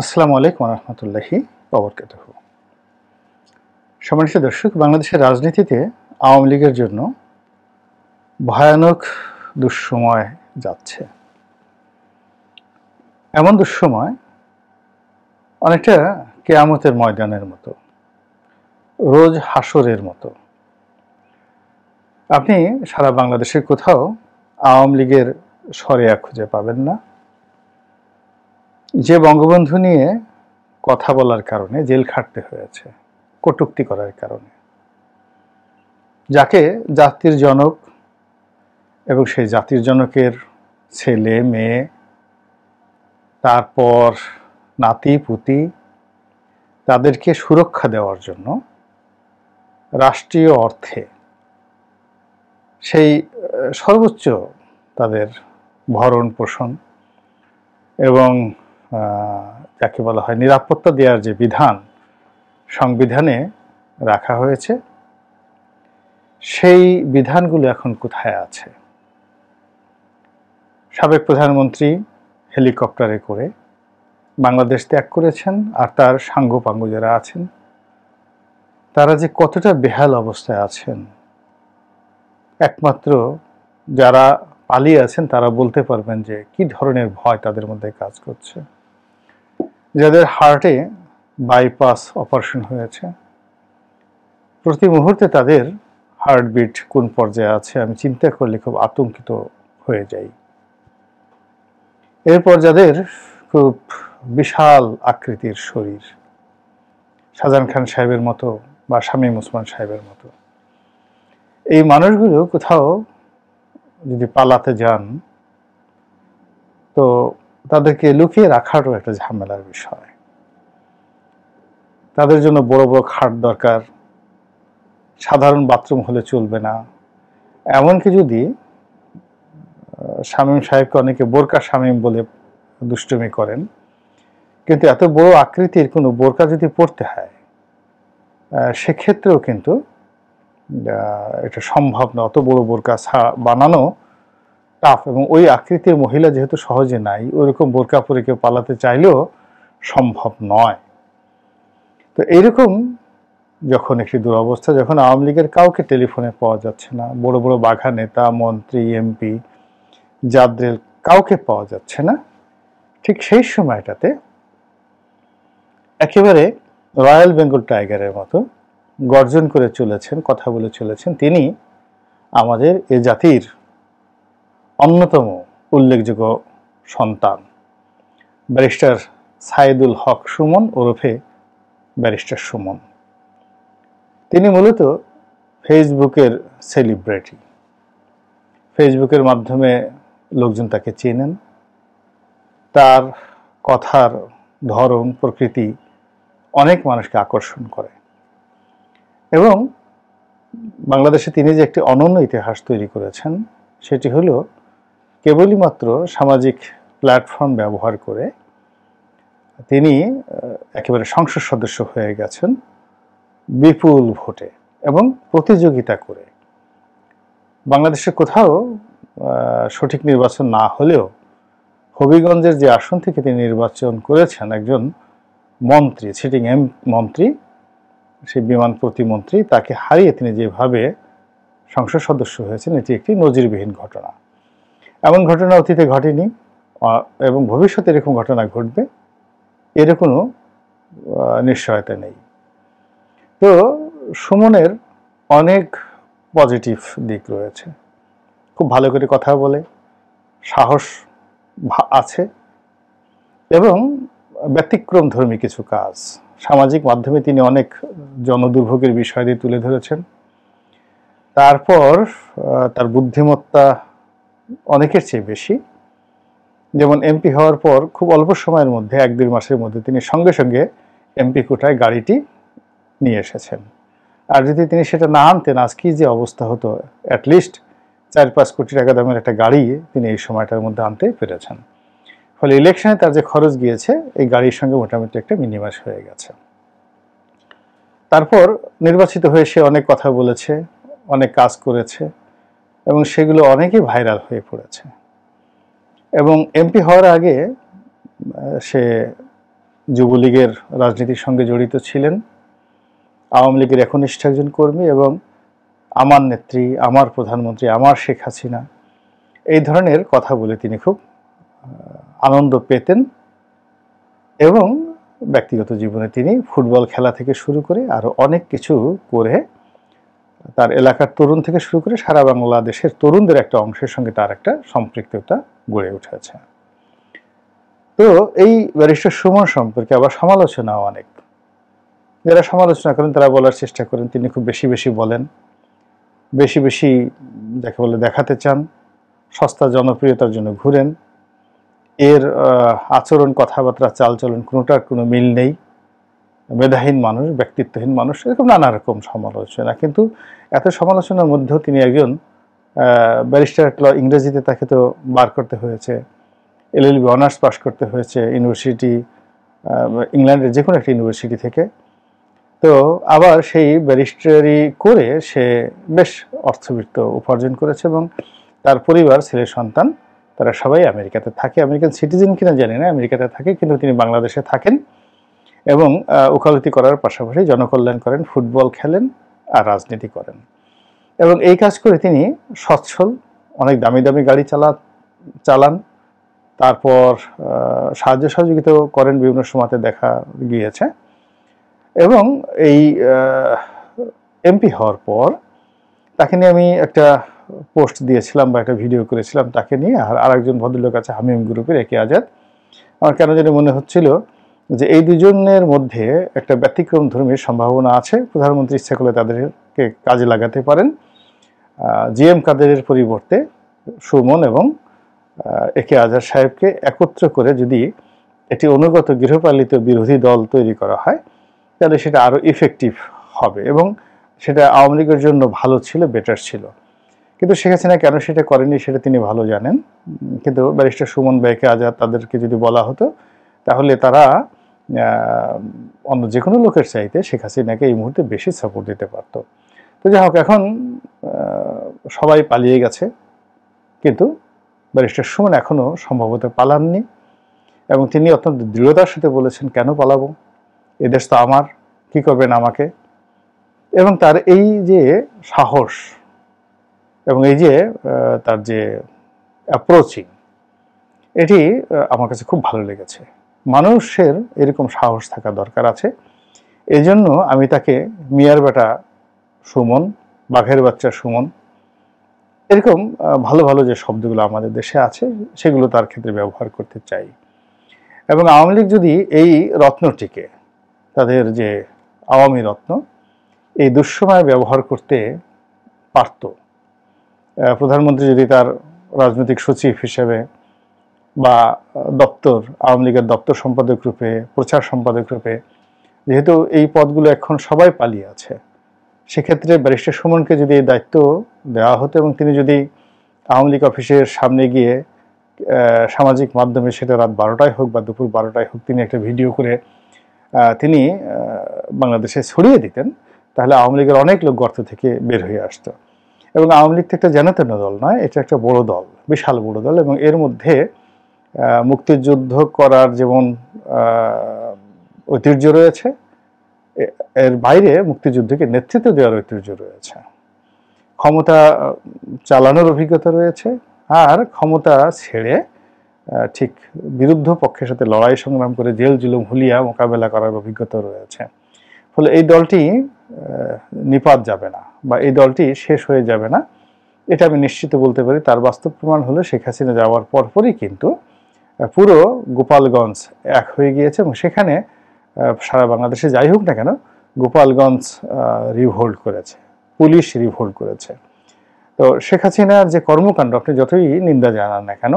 আসসালামু আলাইকুম রহমতুল্লাহি ওয়া সম্মানিত দর্শক, বাংলাদেশের রাজনীতিতে আওয়ামী লীগের জন্য ভয়ানক দুঃসময় যাচ্ছে। এমন দুঃসময় অনেকটা কেয়ামতের ময়দানের মতো, রোজ হাসরের মতো। আপনি সারা বাংলাদেশের কোথাও আওয়ামী লীগের সরেয়া খুঁজে পাবেন না। যে বঙ্গবন্ধু নিয়ে কথা বলার কারণে জেল খাটতে হয়েছে, কটূক্তি করার কারণে, যাকে জাতির জনক এবং সেই জাতির জনকের ছেলে মেয়ে, তারপর নাতি পুতি, তাদেরকে সুরক্ষা দেওয়ার জন্য রাষ্ট্রীয় অর্থে সেই সর্বোচ্চ তাদের ভরণ পোষণ এবং যাকে বলা হয় নিরাপত্তা দেওয়ার যে বিধান সংবিধানে রাখা হয়েছে, সেই বিধানগুলো এখন কোথায় আছে? সাবেক প্রধানমন্ত্রী হেলিকপ্টারে করে বাংলাদেশ ত্যাগ করেছেন, আর তার সাঙ্গপাঙ্গ যারা আছেন তারা যে কতটা বেহাল অবস্থায় আছেন, একমাত্র যারা পালিয়ে আছেন তারা বলতে পারবেন যে কি ধরনের ভয় তাদের মধ্যে কাজ করছে। যাদের হার্টে বাইপাস অপারেশন হয়েছে, প্রতি মুহূর্তে তাদের হার্টবিট কোন পর্যায়ে আছে আমি চিন্তা করলে খুব আতঙ্কিত হয়ে যাই। এরপর যাদের খুব বিশাল আকৃতির শরীর, শাহজাহান খান সাহেবের মতো বা শামীম ওসমান সাহেবের মতো, এই মানুষগুলো কোথাও যদি পালাতে যান তো তাদেরকে লুকিয়ে রাখারও একটা ঝামেলার বিষয়। তাদের জন্য বড় বড় খাট দরকার, সাধারণ বাথরুম হলে চলবে না। এমনকি যদি শামীম সাহেবকে অনেকে বোরকা শামীম বলে দুষ্টুমি করেন, কিন্তু এত বড় আকৃতির কোনো বোরকা যদি পরতে হয় সেক্ষেত্রেও কিন্তু এটা সম্ভব না। অত বড় বোরকা বানানো টাফ, এবং ওই আকৃতির মহিলা যেহেতু সহজে নাই, ওইরকম বোরকা পরে কেউ পালাতে চাইলেও সম্ভব নয়। তো এইরকম যখন একটি দুরবস্থা, যখন আওয়ামী লীগের কাউকে টেলিফোনে পাওয়া যাচ্ছে না, বড় বড় বাঘা নেতা, মন্ত্রী, এমপি, জাদ্রেল কাউকে পাওয়া যাচ্ছে না, ঠিক সেই সময়টাতে একেবারে রয়্যাল বেঙ্গল টাইগারের মতো গর্জন করে চলেছেন, কথা বলে চলেছেন তিনি আমাদের এ জাতির অন্যতম উল্লেখযোগ্য সন্তান ব্যারিস্টার সাইদুল হক সুমন ওরফে ব্যারিস্টার সুমন। তিনি মূলত ফেসবুকের সেলিব্রিটি। ফেসবুকের মাধ্যমে লোকজন তাকে চেনেন, তার কথার ধরন প্রকৃতি অনেক মানুষকে আকর্ষণ করে, এবং বাংলাদেশে তিনি যে একটি অনন্য ইতিহাস তৈরি করেছেন সেটি হলো কেবলই মাত্র সামাজিক প্ল্যাটফর্ম ব্যবহার করে তিনি একেবারে সংসদ সদস্য হয়ে গেছেন বিপুল ভোটে এবং প্রতিযোগিতা করে। বাংলাদেশে কোথাও সঠিক নির্বাচন না হলেও হবিগঞ্জের যে আসন থেকে তিনি নির্বাচন করেছেন, একজন মন্ত্রী, সিটিং মন্ত্রী, সেই বিমান প্রতিমন্ত্রী, তাকে হারিয়ে তিনি যেভাবে সংসদ সদস্য হয়েছেন, এটি একটি নজিরবিহীন ঘটনা। এমন ঘটনা অতীতে ঘটেনি এবং ভবিষ্যতে এরকম ঘটনা ঘটবে এর কোনো নিশ্চয়তা নেই। তো সুমনের অনেক পজিটিভ দিক রয়েছে। খুব ভালো করে কথা বলে, সাহস আছে, এবং ব্যতিক্রমধর্মী কিছু কাজ সামাজিক মাধ্যমে তিনি অনেক জনদুর্ভোগের বিষয় দিয়ে তুলে ধরেছেন। তারপর তার বুদ্ধিমত্তা অনেকের চেয়ে বেশি। যেমন এমপি হওয়ার পর খুব অল্প সময়ের মধ্যে, 1-2 মাসের মধ্যে তিনি সঙ্গে সঙ্গে এমপি কোটায় গাড়িটি নিয়ে এসেছেন। আর যদি তিনি সেটা না আনতেন, আজকে যে অবস্থা হতো, অ্যাটলিস্ট 4-5 কোটি টাকা দামের একটা গাড়ি তিনি এই সময়টার মধ্যে আনতে পেরেছেন। ফলে ইলেকশনে তার যে খরচ গিয়েছে এই গাড়ির সঙ্গে মোটামুটি একটা মিনিমাইজ হয়ে গেছে। তারপর নির্বাচিত হয়ে সে অনেক কথা বলেছে, অনেক কাজ করেছে, এবং সেগুলো অনেকই ভাইরাল হয়ে পড়েছে। এবং এমপি হওয়ার আগে সে যুবলীগের রাজনীতির সঙ্গে জড়িত ছিলেন, আওয়ামী লীগের একনিষ্ঠ একজন কর্মী এবং আমার নেত্রী, আমার প্রধানমন্ত্রী, আমার শেখ হাসিনা, এই ধরনের কথা বলে তিনি খুব আনন্দ পেতেন। এবং ব্যক্তিগত জীবনে তিনি ফুটবল খেলা থেকে শুরু করে আরও অনেক কিছু করে তার এলাকার তরুণ থেকে শুরু করে সারা বাংলাদেশের তরুণদের একটা অংশের সঙ্গে তার একটা সম্পৃক্ততা গড়ে উঠেছে। তো এই ব্যারিস্টার সুমন সম্পর্কে আবার সমালোচনাও অনেক। যারা সমালোচনা করেন তারা বলার চেষ্টা করেন তিনি খুব বেশি বেশি বলেন, বেশি বেশি যাকে বলে দেখাতে চান, সস্তা জনপ্রিয়তার জন্য ঘুরেন, এর আচরণ, কথাবার্তা, চালচলন কোনোটার কোনো মিল নেই, মেধাহীন মানুষ, ব্যক্তিত্বহীন মানুষ, এরকম নানা রকম সমালোচনা। কিন্তু এত সমালোচনার মধ্যেও তিনি একজন ব্যারিস্টার, ইংরেজিতে তাকে তো বার করতে হয়েছে, এলএলবি অনার্স পাস করতে হয়েছে ইউনিভার্সিটি, ইংল্যান্ডের যে কোনো একটা ইউনিভার্সিটি থেকে। তো আবার সেই ব্যারিস্টারি করে সে বেশ অর্থবিত্ত উপার্জন করেছে এবং তার পরিবার, ছেলের সন্তান, তারা সবাই আমেরিকাতে থাকে। আমেরিকান সিটিজেন কিনা জানি না, আমেরিকাতে থাকে, কিন্তু তিনি বাংলাদেশে থাকেন এবং ওকালতি করার পাশাপাশি জনকল্যাণ করেন, ফুটবল খেলেন আর রাজনীতি করেন। এবং এই কাজ করে তিনি সচ্ছল, অনেক দামি দামি গাড়ি চালান, তারপর সাহায্য সহযোগিতাও করেন, বিভিন্ন সময়তে দেখা গিয়েছে। এবং এই এমপি হওয়ার পর তাকে নিয়ে আমি একটা পোস্ট দিয়েছিলাম বা একটা ভিডিও করেছিলাম তাকে নিয়ে, আর আরেকজন ভদ্রলোক আছে হামিম গ্রুপের, একে আজাদ। আমার কেন জানি মনে হচ্ছিল যে এই দুজনের মধ্যে একটা ব্যতিক্রম ধর্মীর সম্ভাবনা আছে। প্রধানমন্ত্রী ইচ্ছা করলে তাদেরকে কাজে লাগাতে পারেন। জিএম কাদেরের পরিবর্তে সুমন এবং একে আজাদ সাহেবকে একত্র করে যদি একটি অনুগত গৃহপালিত বিরোধী দল তৈরি করা হয় তাহলে সেটা আরও ইফেক্টিভ হবে এবং সেটা আওয়ামী লীগের জন্য ভালো ছিল, বেটার ছিল। কিন্তু শেখ হাসিনা কেন সেটা করেনি সেটা তিনি ভালো জানেন। কিন্তু ব্যারিস্টার সুমন বা একে আজাদ তাদেরকে যদি বলা হতো তাহলে তারা অন্য যে কোনো লোকের চাইতে শেখ হাসিনাকে এই মুহূর্তে বেশি সাপোর্ট দিতে পারত। তো যাই হোক, এখন সবাই পালিয়ে গেছে, কিন্তু ব্যারিস্টার সুমন এখনও সম্ভবত পালাননি এবং তিনি অত্যন্ত দৃঢ়তার সাথে বলেছেন, কেন পালাবো, এদেশ তো আমার, কি করবেন আমাকে। এবং তার এই যে সাহস এবং এই যে তার যে অ্যাপ্রোচিং, এটি আমার কাছে খুব ভালো লেগেছে। মানুষের এরকম সাহস থাকা দরকার আছে। এই জন্য আমি তাকে মিয়ার বেটা সুমন, বাঘের বাচ্চা সুমন, এরকম ভালো ভালো যে শব্দগুলো আমাদের দেশে আছে সেগুলো তার ক্ষেত্রে ব্যবহার করতে চাই। এবং আওয়ামী লীগ যদি এই রত্নটিকে, তাদের যে আওয়ামী রত্ন, এই দুঃসময় ব্যবহার করতে পারত, প্রধানমন্ত্রী যদি তার রাজনৈতিক সচিব হিসেবে বা দপ্তর, আওয়ামী লীগের দপ্তর সম্পাদক রূপে, প্রচার সম্পাদক রূপে, যেহেতু এই পদগুলো এখন সবাই পালিয়ে আছে, সেক্ষেত্রে ব্যারিস্টার সুমনকে যদি এই দায়িত্ব দেওয়া হতো এবং তিনি যদি আওয়ামী লীগ অফিসের সামনে গিয়ে সামাজিক মাধ্যমে, সেটা রাত 12টায় হোক বা দুপুর 12টায় হোক, তিনি একটা ভিডিও করে তিনি বাংলাদেশে ছড়িয়ে দিতেন, তাহলে আওয়ামী লীগের অনেক লোক গর্ত থেকে বের হয়ে আসতো। এবং আওয়ামী লীগ তো একটা যেন-তেন দল নয়, এটা একটা বড় দল, বিশাল বড় দল, এবং এর মধ্যে মুক্তিযুদ্ধ করার যেমন ঐতিহ্য রয়েছে, এর বাইরে মুক্তিযুদ্ধকে নেতৃত্ব দেওয়ার ঐতিহ্য রয়েছে, ক্ষমতা চালানোর অভিজ্ঞতা রয়েছে, আর ক্ষমতা ছেড়ে ঠিক বিরুদ্ধ পক্ষের সাথে লড়াই সংগ্রাম করে জেল জুলুম হুলিয়া মোকাবেলা করার অভিজ্ঞতা রয়েছে। ফলে এই দলটি নিপাত যাবে না বা এই দলটি শেষ হয়ে যাবে না, এটা আমি নিশ্চিত বলতে পারি। তার বাস্তব প্রমাণ হলো শেখ হাসিনা যাওয়ার পরপরই কিন্তু পুরো গোপালগঞ্জ এক হয়ে গিয়েছে এবং সেখানে সারা বাংলাদেশে যাই হোক না কেন, গোপালগঞ্জ রিভোল্ট করেছে, পুলিশ রিভোল্ট করেছে। তো শেখ হাসিনার যে কর্মকাণ্ড আপনি যতই নিন্দা জানান না কেন,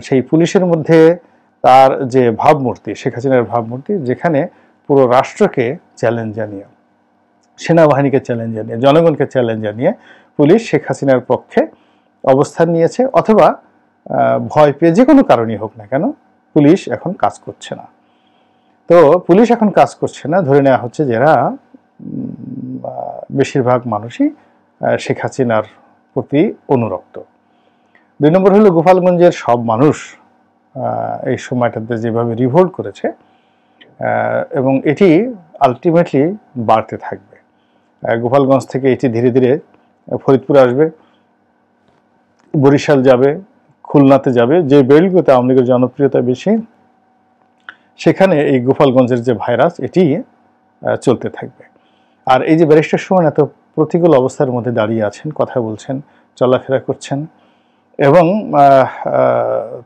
সেই পুলিশের মধ্যে তার যে ভাবমূর্তি, শেখ হাসিনার ভাবমূর্তি, যেখানে পুরো রাষ্ট্রকে চ্যালেঞ্জ জানিয়ে, সেনাবাহিনীকে চ্যালেঞ্জ জানিয়ে, জনগণকে চ্যালেঞ্জ জানিয়ে পুলিশ শেখ হাসিনার পক্ষে অবস্থান নিয়েছে, অথবা ভয় পেয়ে যে কোনো কারণেই হোক না কেন পুলিশ এখন কাজ করছে না। তো পুলিশ এখন কাজ করছে না, ধরে নেওয়া হচ্ছে যারা বেশিরভাগ মানুষই শেখ হাসিনার প্রতি অনুরক্ত। 2 নম্বর হলো গোপালগঞ্জের সব মানুষ এই সময়টাতে যেভাবে রিভোল্ট করেছে, এবং এটি আলটিমেটলি বাড়তে থাকবে। গোপালগঞ্জ থেকে এটি ধীরে ধীরে ফরিদপুর আসবে, বরিশাল যাবে, খুলনাতে যাবে। যে বেল্টগুলোতে আওয়ামী লীগের জনপ্রিয়তা বেশি, সেখানে এই গোপালগঞ্জের যে ভাইরাস এটি চলতে থাকবে। আর এই যে ব্যারিস্টার সুমন এত প্রতিকূল অবস্থার মধ্যে দাঁড়িয়ে আছেন, কথা বলছেন, চলাফেরা করছেন, এবং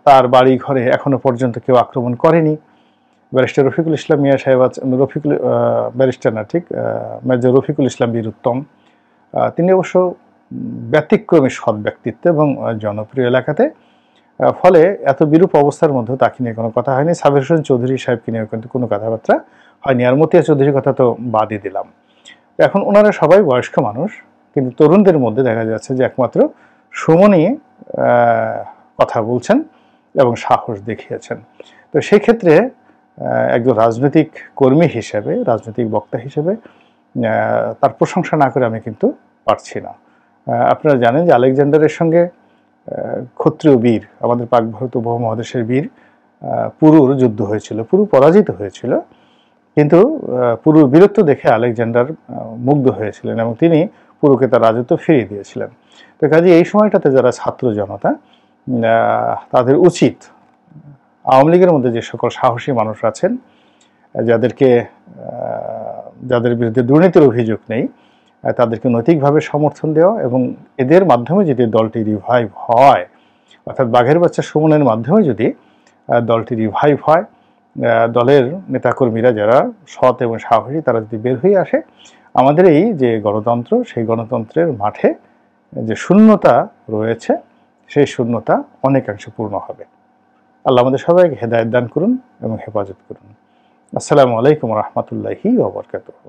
তার বাড়ি ঘরে এখনো পর্যন্ত কেউ আক্রমণ করেনি। ব্যারিস্টার রফিকুল ইসলাম মিয়া সাহেব রফিকুল ব্যারিস্টার না, ঠিক মেজর রফিকুল ইসলাম বীর উত্তম, তিনি অবশ্য ব্যতিক্রমী সৎ ব্যক্তিত্ব এবং জনপ্রিয় এলাকাতে, ফলে এত বিরূপ অবস্থার মধ্যেও তাকে নিয়ে কোনো কথা হয়নি। সাবির হোসেন চৌধুরী সাহেবকে নিয়েও কিন্তু কোনো কথাবার্তা হয়নি। আর মতিয়া চৌধুরীর কথা তো বাদই দিলাম। এখন ওনারা সবাই বয়স্ক মানুষ, কিন্তু তরুণদের মধ্যে দেখা যাচ্ছে যে একমাত্র সুমনই কথা বলছেন এবং সাহস দেখিয়েছেন। তো সেক্ষেত্রে একজন রাজনৈতিক কর্মী হিসেবে, রাজনৈতিক বক্তা হিসেবে তার প্রশংসা না করে আমি কিন্তু পারছি না। আপনারা জানেন যে আলেকজান্ডারের সঙ্গে ক্ষত্রিয় বীর, আমাদের পাক ভারত উপমহাদেশের বীর পুরুর যুদ্ধ হয়েছিল। পুরু পরাজিত হয়েছিল, কিন্তু পুরুর বীরত্ব দেখে আলেকজান্ডার মুগ্ধ হয়েছিলেন এবং তিনি পুরুকে তার রাজত্ব ফিরিয়ে দিয়েছিলেন। তো কাজে এই সময়টাতে যারা ছাত্র জনতা, তাদের উচিত আওয়ামী লীগের মধ্যে যে সকল সাহসী মানুষ আছেন, যাদের বিরুদ্ধে দুর্নীতির অভিযোগ নেই, তাদেরকে নৈতিকভাবে সমর্থন দেওয়া এবং এদের মাধ্যমে যদি দলটি রিভাইভ হয়, অর্থাৎ বাঘের বাচ্চা সুমনের মাধ্যমে যদি দলটি রিভাইভ হয়, দলের নেতাকর্মীরা যারা সৎ এবং সাহসী তারা যদি বের হয়ে আসে, আমাদের এই যে গণতন্ত্র, সেই গণতন্ত্রের মাঠে যে শূন্যতা রয়েছে, সেই শূন্যতা অনেকাংশে পূর্ণ হবে। আল্লাহ আমাদের সবাইকে হেদায়েত দান করুন এবং হেফাজত করুন। আসসালামু আলাইকুম রহমতুল্লাহি ওয়া বারাকাতুহু।